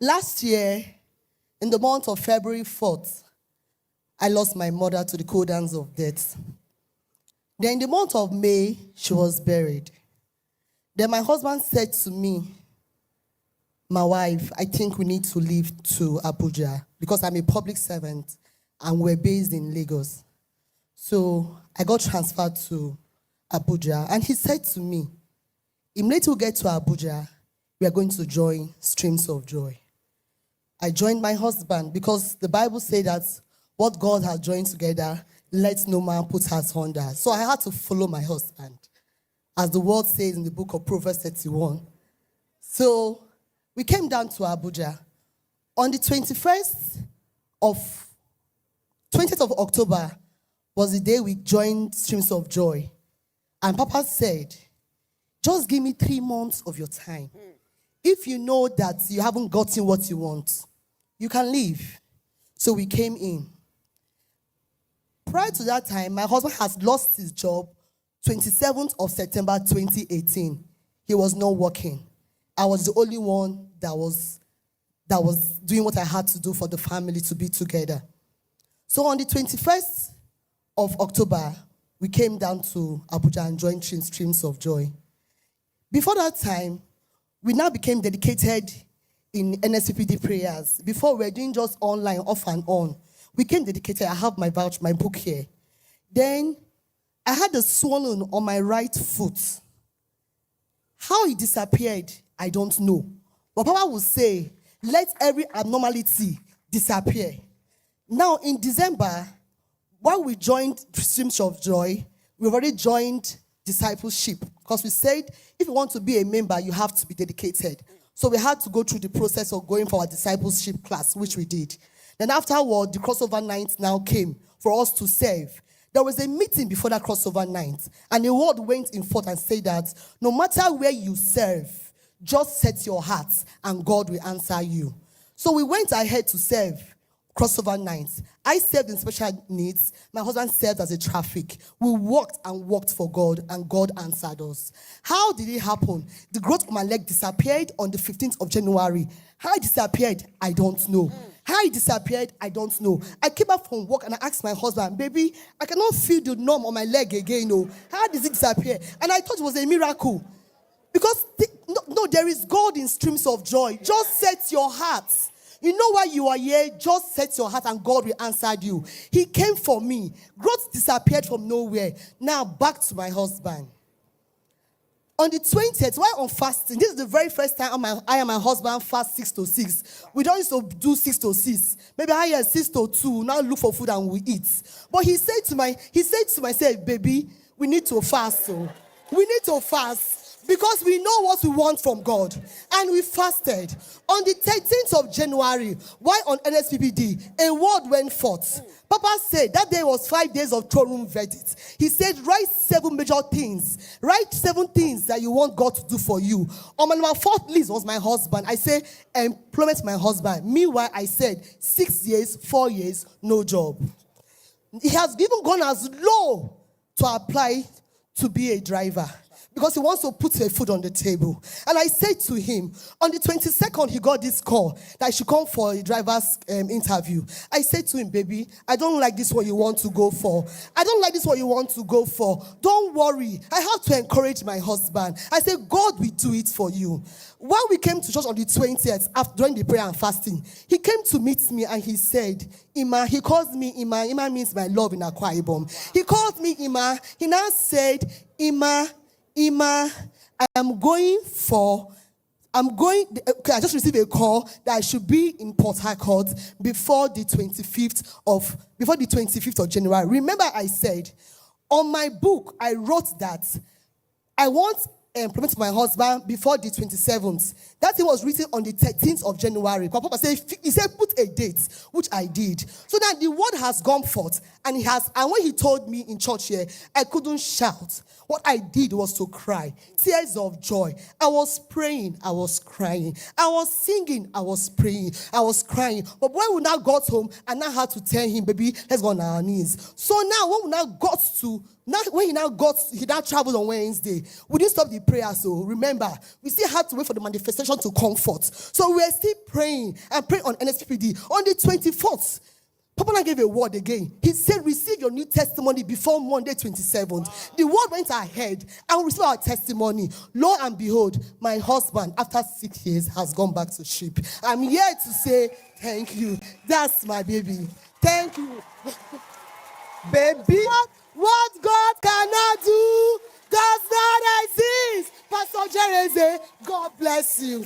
Last year, in the month of February 4th, I lost my mother to the cold hands of death. Then in the month of May, she was buried. Then my husband said to me, my wife, I think we need to leave to Abuja because I'm a public servant and we're based in Lagos. So I got transferred to Abuja, and he said to me, immediately we get to Abuja, we are going to join Streams of Joy. I joined my husband because the Bible says that what God has joined together, let no man put us under. So I had to follow my husband, as the word says in the book of Proverbs 31. So we came down to Abuja. On the 20th of October was the day we joined Streams of Joy. And Papa said, just give me 3 months of your time. If you know that you haven't gotten what you want, you can leave. So we came in. Prior to that time, my husband has lost his job 27th of September 2018. He was not working. I was the only one that was doing what I had to do for the family to be together. So on the 21st of October, we came down to Abuja and joined Streams of Joy. Before that time, we now became dedicated in NSPPD prayers. Before, we were doing just online, off and on. We became dedicated. I have my book here. Then, I had a swollen on my right foot. How it disappeared, I don't know. But Papa would say, let every abnormality disappear. Now, in December, while we joined Streams of Joy, we've already joined discipleship. Because we said, if you want to be a member, you have to be dedicated. So we had to go through the process of going for our discipleship class, which we did. Then afterward, the crossover night now came for us to serve. There was a meeting before that crossover night, and a word went in forth and said that no matter where you serve, just set your heart and God will answer you. So we went ahead to serve crossover nights. I served in special needs. My husband served as a traffic. We worked and worked for God, and God answered us. How did it happen? The growth of my leg disappeared on the 15th of January. How it disappeared, I don't know. How it disappeared, I don't know. I came back from work and I asked my husband, baby, I cannot feel the numb on my leg again. No. How does it disappear? And I thought it was a miracle. Because there is God in Streams of Joy. Just set your heart. You know why you are here? Just set your heart and God will answer you. He came for me. Growth disappeared from nowhere. Now back to my husband. On the 20th, while on fasting, this is the very first time I and my husband fast 6 to 6. We don't used to do 6 to 6. Maybe I had 6 to 2. Now look for food and we eat. But he said to myself, baby, we need to fast. So we need to fast. Because we know what we want from God. And we fasted. On the 13th of January, while on NSPPD, a word went forth. Papa said that day was 5 days of throne room verdict. He said, write 7 major things. Write 7 things that you want God to do for you. On my number 4th list was my husband. I said, employment my husband. Meanwhile, I said, 6 years, 4 years, no job. He has even gone as low to apply to be a driver. Because he wants to put a food on the table. And I said to him, on the 22nd, he got this call that I should come for a driver's interview. I said to him, baby, I don't like this one you want to go for. I don't like this one you want to go for. Don't worry. I have to encourage my husband. I said, God will do it for you. While we came to church on the 20th, after during the prayer and fasting, he came to meet me and he said, Ima, he calls me Ima. Ima means my love in Akwa Ibom. He called me Ima. He now said, Ima, I just received a call that I should be in Port Harcourt before the 25th of January. Remember I said, on my book, I wrote that I want employment for my husband before the 27th. That thing was written on the 13th of January. Papa said, he said, put a date, which I did. So that the word has gone forth, and when he told me in church here, I couldn't shout. What I did was to cry. Tears of joy. I was praying, I was crying. I was singing, I was praying, I was crying. But when we now got home, I now had to tell him, baby, let's go on our knees. So now when we now got to Now, when he now traveled on Wednesday, we didn't stop the prayer. So remember, we still had to wait for the manifestation to comfort. So we were still praying and praying on NSPPD. On the 24th, Papa now gave a word again. He said, receive your new testimony before Monday 27th. Wow. The word went ahead and we received our testimony. Lo and behold, my husband, after 6 years, has gone back to sheep. I'm here to say thank you. That's my baby. Thank you. Baby. What God cannot do does not exist. Pastor Jereze, God bless you.